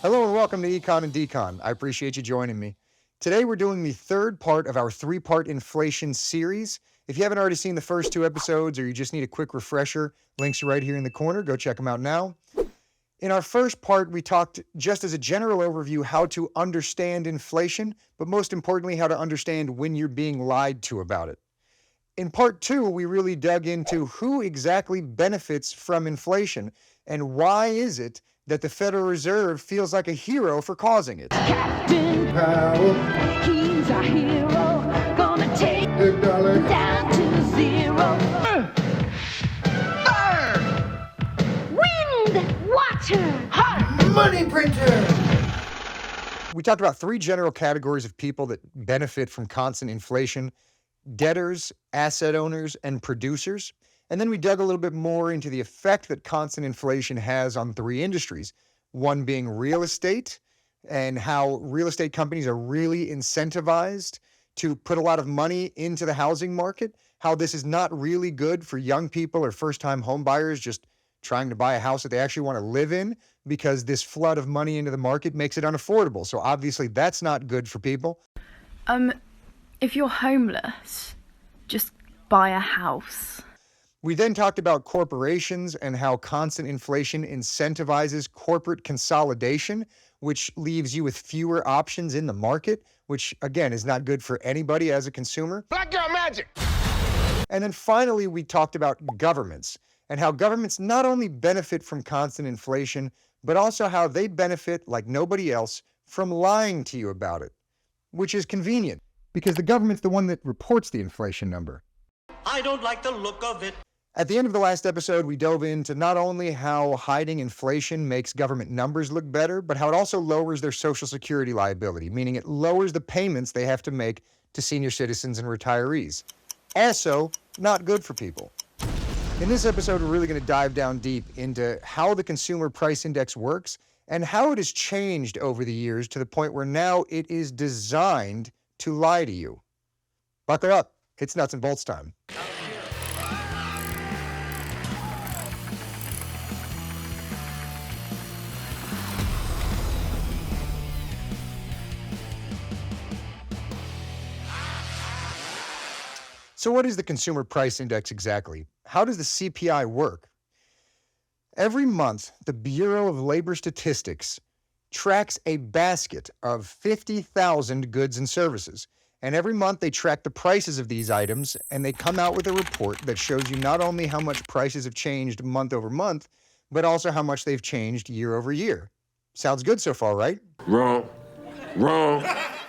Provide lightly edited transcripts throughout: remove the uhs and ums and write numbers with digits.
Hello and welcome to Econ and Decon. I appreciate you joining me. Today we're doing the third part of our three-part inflation series. If you haven't already seen the first two episodes or you just need a quick refresher, links are right here in the corner. Go check them out now. In our first part, we talked just as a general overview how to understand inflation, but most importantly, how to understand when you're being lied to about it. In part two, we really dug into who exactly benefits from inflation and why is it that the Federal Reserve feels like a hero for causing it. Captain Powell, he's our hero, gonna take it down to zero. Fire! Wind! Water! Heart! Money printer! We talked about three general categories of people that benefit from constant inflation: debtors, asset owners, and producers. And then we dug a little bit more into the effect that constant inflation has on three industries, one being real estate, and how real estate companies are really incentivized to put a lot of money into the housing market, how this is not really good for young people or first-time home buyers just trying to buy a house that they actually want to live in, because this flood of money into the market makes it unaffordable. So obviously that's not good for people. If you're homeless, just buy a house. We then talked about corporations and how constant inflation incentivizes corporate consolidation, which leaves you with fewer options in the market, which again is not good for anybody as a consumer. Black girl magic! And then finally, we talked about governments and how governments not only benefit from constant inflation, but also how they benefit like nobody else from lying to you about it, which is convenient because the government's the one that reports the inflation number. I don't like the look of it. At the end of the last episode, we dove into not only how hiding inflation makes government numbers look better, but how it also lowers their Social Security liability, meaning it lowers the payments they have to make to senior citizens and retirees. Also, not good for people. In this episode, we're really going to dive down deep into how the Consumer Price Index works and how it has changed over the years to the point where now it is designed to lie to you. Buckle up. It's nuts and bolts time. So what is the Consumer Price Index exactly? How does the CPI work? Every month, the Bureau of Labor Statistics tracks a basket of 50,000 goods and services. And every month they track the prices of these items, and they come out with a report that shows you not only how much prices have changed month over month, but also how much they've changed year over year. Sounds good so far, right? Wrong.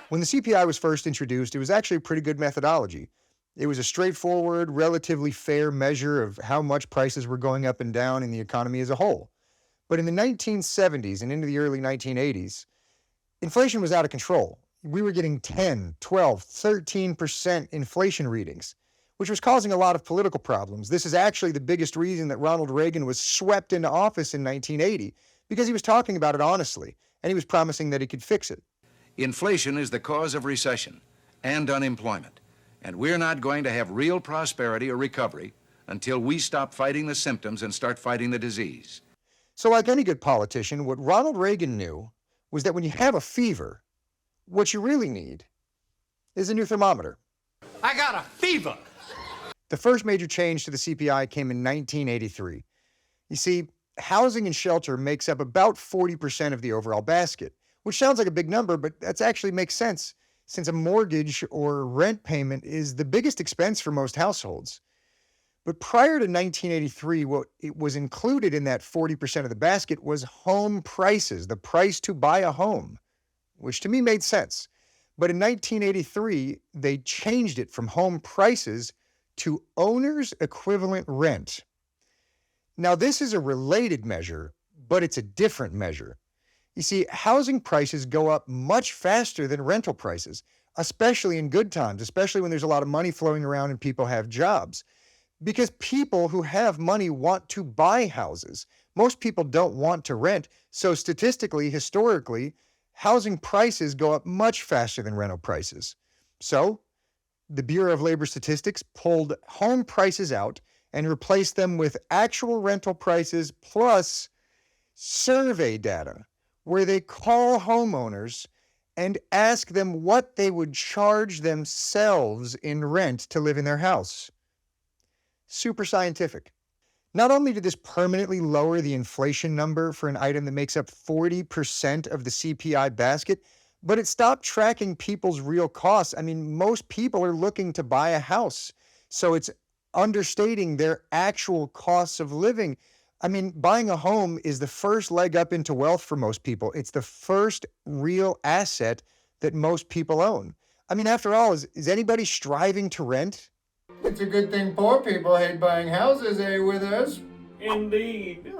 When the CPI was first introduced, it was actually a pretty good methodology. It was a straightforward, relatively fair measure of how much prices were going up and down in the economy as a whole. But in the 1970s and into the early 1980s, inflation was out of control. We were getting 10, 12, 13% inflation readings, which was causing a lot of political problems. This is actually the biggest reason that Ronald Reagan was swept into office in 1980, because he was talking about it honestly, and he was promising that he could fix it. Inflation is the cause of recession and unemployment, and we're not going to have real prosperity or recovery until we stop fighting the symptoms and start fighting the disease. So like any good politician, what Ronald Reagan knew was that when you have a fever, what you really need is a new thermometer. I got a fever. The first major change to the CPI came in 1983. You see, housing and shelter makes up about 40% of the overall basket, which sounds like a big number, but that actually makes sense since a mortgage or rent payment is the biggest expense for most households. But prior to 1983, what it was included in that 40% of the basket was home prices, the price to buy a home, which to me made sense. But in 1983, they changed it from home prices to owner's equivalent rent. Now, this is a related measure, but it's a different measure. You see, housing prices go up much faster than rental prices, especially in good times, especially when there's a lot of money flowing around and people have jobs. Because people who have money want to buy houses. Most people don't want to rent. So statistically, historically, housing prices go up much faster than rental prices. So the Bureau of Labor Statistics pulled home prices out and replaced them with actual rental prices plus survey data, where they call homeowners and ask them what they would charge themselves in rent to live in their house. Super scientific. Not only did this permanently lower the inflation number for an item that makes up 40% of the CPI basket, but it stopped tracking people's real costs. I mean, most people are looking to buy a house, so it's understating their actual costs of living. I mean, buying a home is the first leg up into wealth for most people. It's the first real asset that most people own. I mean, after all, is anybody striving to rent? It's a good thing poor people hate buying houses, eh, Withers? Indeed.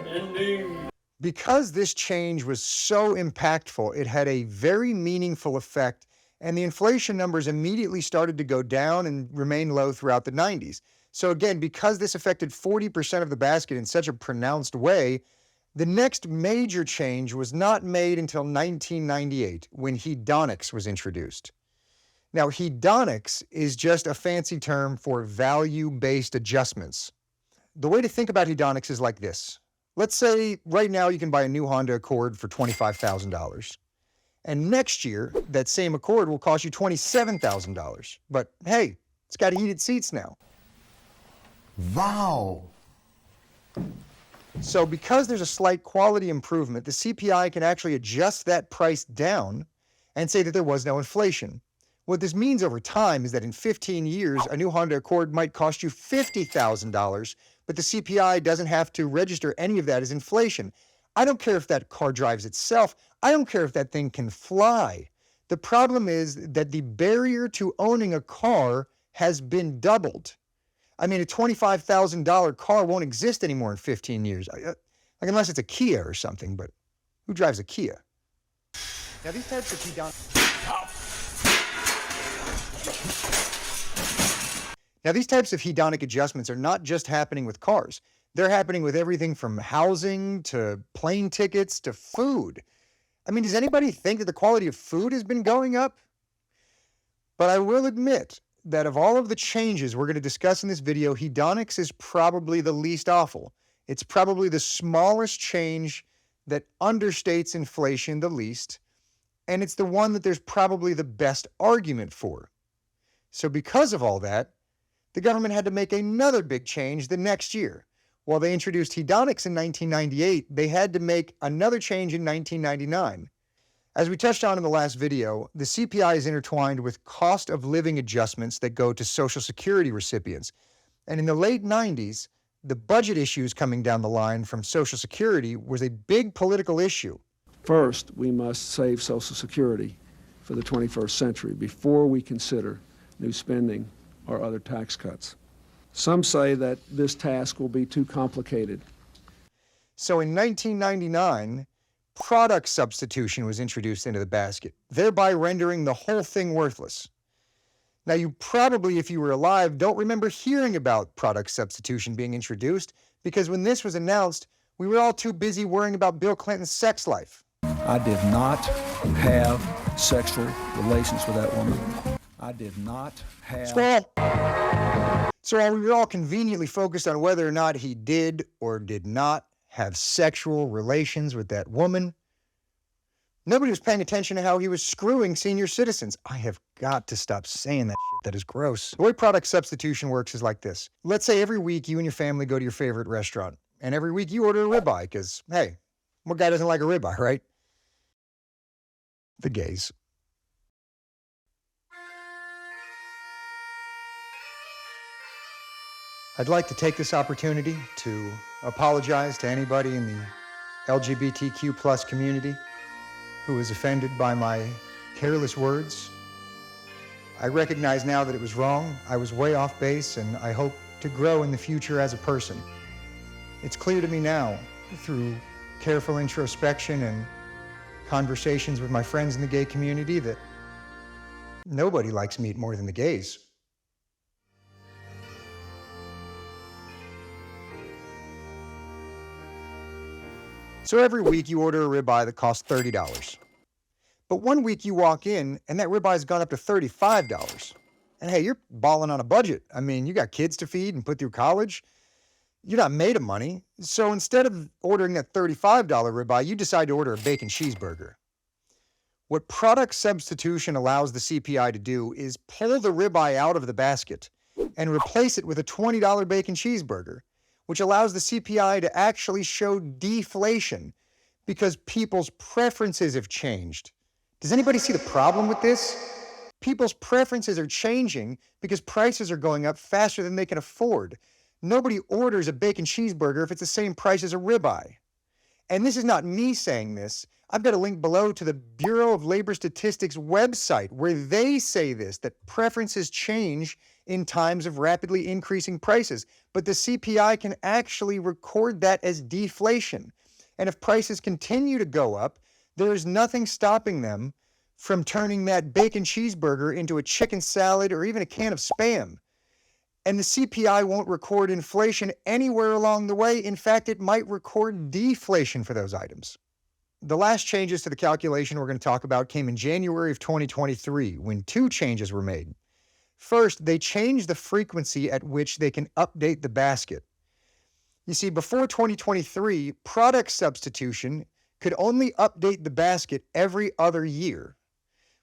Indeed. Because this change was so impactful, it had a very meaningful effect, and the inflation numbers immediately started to go down and remain low throughout the 90s. So again, because this affected 40% of the basket in such a pronounced way, the next major change was not made until 1998, when hedonics was introduced. Now, hedonics is just a fancy term for value-based adjustments. The way to think about hedonics is like this. Let's say right now you can buy a new Honda Accord for $25,000. And next year, that same Accord will cost you $27,000. But hey, it's got heated seats now. Wow. So because there's a slight quality improvement, the CPI can actually adjust that price down and say that there was no inflation. What this means over time is that in 15 years, a new Honda Accord might cost you $50,000, but the CPI doesn't have to register any of that as inflation. I don't care if that car drives itself. I don't care if that thing can fly. The problem is that the barrier to owning a car has been doubled. I mean, a $25,000 car won't exist anymore in 15 years. Like unless it's a Kia or something, but who drives a Kia? Now, these types of hedonic adjustments are not just happening with cars. They're happening with everything from housing to plane tickets to food. I mean, does anybody think that the quality of food has been going up? But I will admit that of all of the changes we're going to discuss in this video, hedonics is probably the least awful. It's probably the smallest change that understates inflation the least, and it's the one that there's probably the best argument for. So because of all that, the government had to make another big change the next year. While they introduced hedonics in 1998, they had to make another change in 1999. As we touched on in the last video, the CPI is intertwined with cost of living adjustments that go to Social Security recipients. And in the late 90s, the budget issues coming down the line from Social Security was a big political issue. First, we must save Social Security for the 21st century before we consider new spending or other tax cuts. Some say that this task will be too complicated. So in 1999, product substitution was introduced into the basket, thereby rendering the whole thing worthless. Now, you probably, if you were alive, don't remember hearing about product substitution being introduced, because when this was announced, we were all too busy worrying about Bill Clinton's sex life. I did not have sexual relations with that woman. I did not have... Squirrel! So while we were all conveniently focused on whether or not he did or did not have sexual relations with that woman, nobody was paying attention to how he was screwing senior citizens. I have got to stop saying that shit. That is gross. The way product substitution works is like this. Let's say every week you and your family go to your favorite restaurant, and every week you order a ribeye, because, hey, what guy doesn't like a ribeye, right? The gays. I'd like to take this opportunity to apologize to anybody in the LGBTQ plus community who was offended by my careless words. I recognize now that it was wrong. I was way off base, and I hope to grow in the future as a person. It's clear to me now, through careful introspection and conversations with my friends in the gay community, that nobody likes meat more than the gays. So every week you order a ribeye that costs $30. But one week you walk in and that ribeye's gone up to $35. And hey, you're balling on a budget. I mean, you got kids to feed and put through college. You're not made of money. So instead of ordering that $35 ribeye, you decide to order a bacon cheeseburger. What product substitution allows the CPI to do is pull the ribeye out of the basket and replace it with a $20 bacon cheeseburger, which allows the CPI to actually show deflation because people's preferences have changed. Does anybody see the problem with this? People's preferences are changing because prices are going up faster than they can afford. Nobody orders a bacon cheeseburger if it's the same price as a ribeye. And this is not me saying this. I've got a link below to the Bureau of Labor Statistics website where they say this, that preferences change in times of rapidly increasing prices. But the CPI can actually record that as deflation. And if prices continue to go up, there is nothing stopping them from turning that bacon cheeseburger into a chicken salad or even a can of Spam. And the CPI won't record inflation anywhere along the way. In fact, it might record deflation for those items. The last changes to the calculation we're going to talk about came in January of 2023 when two changes were made. First, they changed the frequency at which they can update the basket. You see, before 2023, product substitution could only update the basket every other year.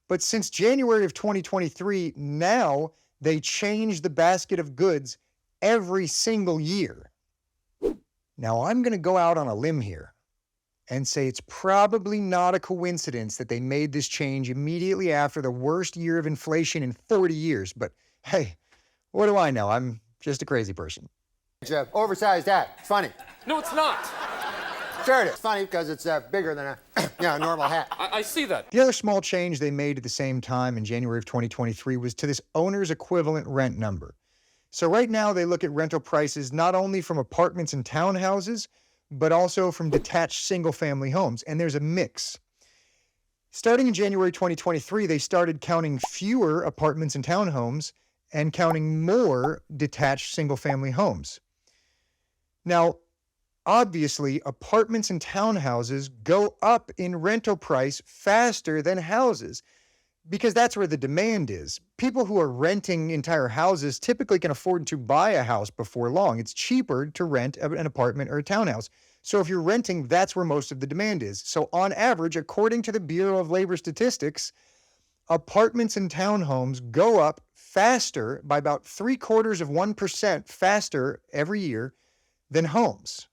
But since January of 2023, now they change the basket of goods every single year. Now, I'm going to go out on a limb here and say it's probably not a coincidence that they made this change immediately after the worst year of inflation in 40 years. But hey, what do I know? I'm just a crazy person. It's an oversized hat. It's funny. No, it's not. Sure it is. It's funny because it's bigger than a normal hat. I see that. The other small change they made at the same time in January of 2023 was to this owner's equivalent rent number. So right now they look at rental prices not only from apartments and townhouses, but also from detached single-family homes, and there's a mix. Starting in January 2023, they started counting fewer apartments and townhomes and counting more detached single-family homes. Now, obviously, apartments and townhouses go up in rental price faster than houses because that's where the demand is. People who are renting entire houses typically can afford to buy a house before long. It's cheaper to rent an apartment or a townhouse. So if you're renting, that's where most of the demand is. So on average, according to the Bureau of Labor Statistics, apartments and townhomes go up faster by about 0.75% faster every year than homes.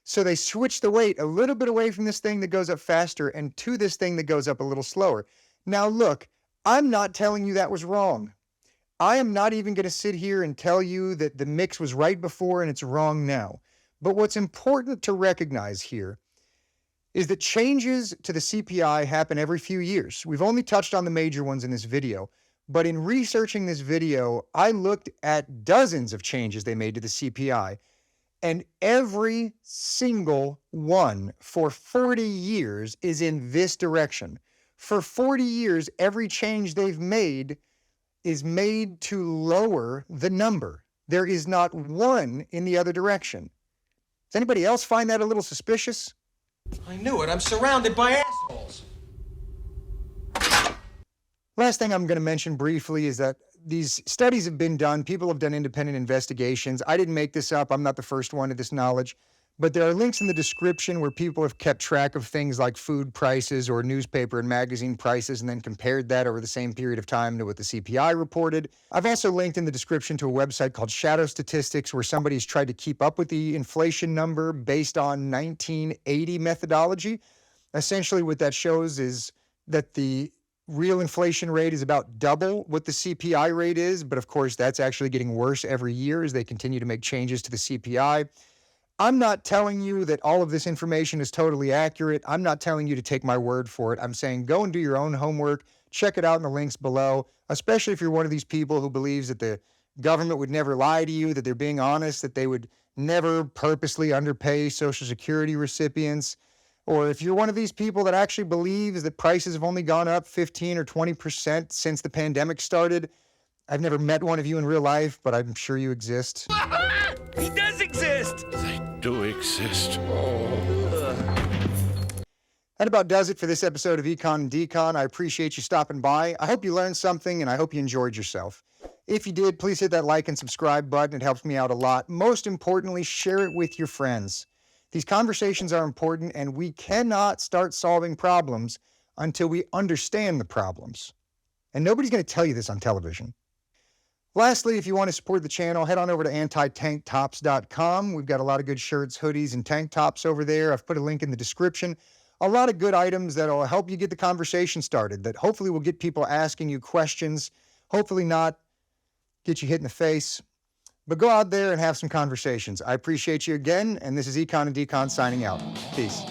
So they switch the weight a little bit away from this thing that goes up faster and to this thing that goes up a little slower. Now look, I'm not telling you that was wrong. I am not even going to sit here and tell you that the mix was right before and it's wrong now. But what's important to recognize here is that changes to the CPI happen every few years. We've only touched on the major ones in this video, but in researching this video, I looked at dozens of changes they made to the CPI. And every single one for 40 years is in this direction. For 40 years, every change they've made is made to lower the number. There is not one in the other direction. Does anybody else find that a little suspicious? I knew it. I'm surrounded by assholes. Last thing I'm going to mention briefly is that these studies have been done. People have done independent investigations. I didn't make this up. I'm not the first one to this knowledge. But there are links in the description where people have kept track of things like food prices or newspaper and magazine prices and then compared that over the same period of time to what the CPI reported. I've also linked in the description to a website called Shadow Statistics where somebody's tried to keep up with the inflation number based on 1980 methodology. Essentially what that shows is that the real inflation rate is about double what the CPI rate is, but of course that's actually getting worse every year as they continue to make changes to the CPI. I'm not telling you that all of this information is totally accurate. I'm not telling you to take my word for it. I'm saying go and do your own homework. Check it out in the links below, especially if you're one of these people who believes that the government would never lie to you, that they're being honest, that they would never purposely underpay Social Security recipients. Or if you're one of these people that actually believes that prices have only gone up 15 or 20% since the pandemic started, I've never met one of you in real life, but I'm sure you exist. He does exist. Do exist. Oh. That about does it for this episode of Econ and Decon. I appreciate you stopping by. I hope you learned something, and I hope you enjoyed yourself. If you did, please hit that like and subscribe button. It helps me out a lot. Most importantly, share it with your friends. These conversations are important, and we cannot start solving problems until we understand the problems. And nobody's going to tell you this on television. Lastly, if you want to support the channel, head on over to antitanktops.com. We've got a lot of good shirts, hoodies, and tank tops over there. I've put a link in the description. A lot of good items that will help you get the conversation started, that hopefully will get people asking you questions, hopefully not get you hit in the face. But go out there and have some conversations. I appreciate you again, and this is Econ and Decon signing out. Peace.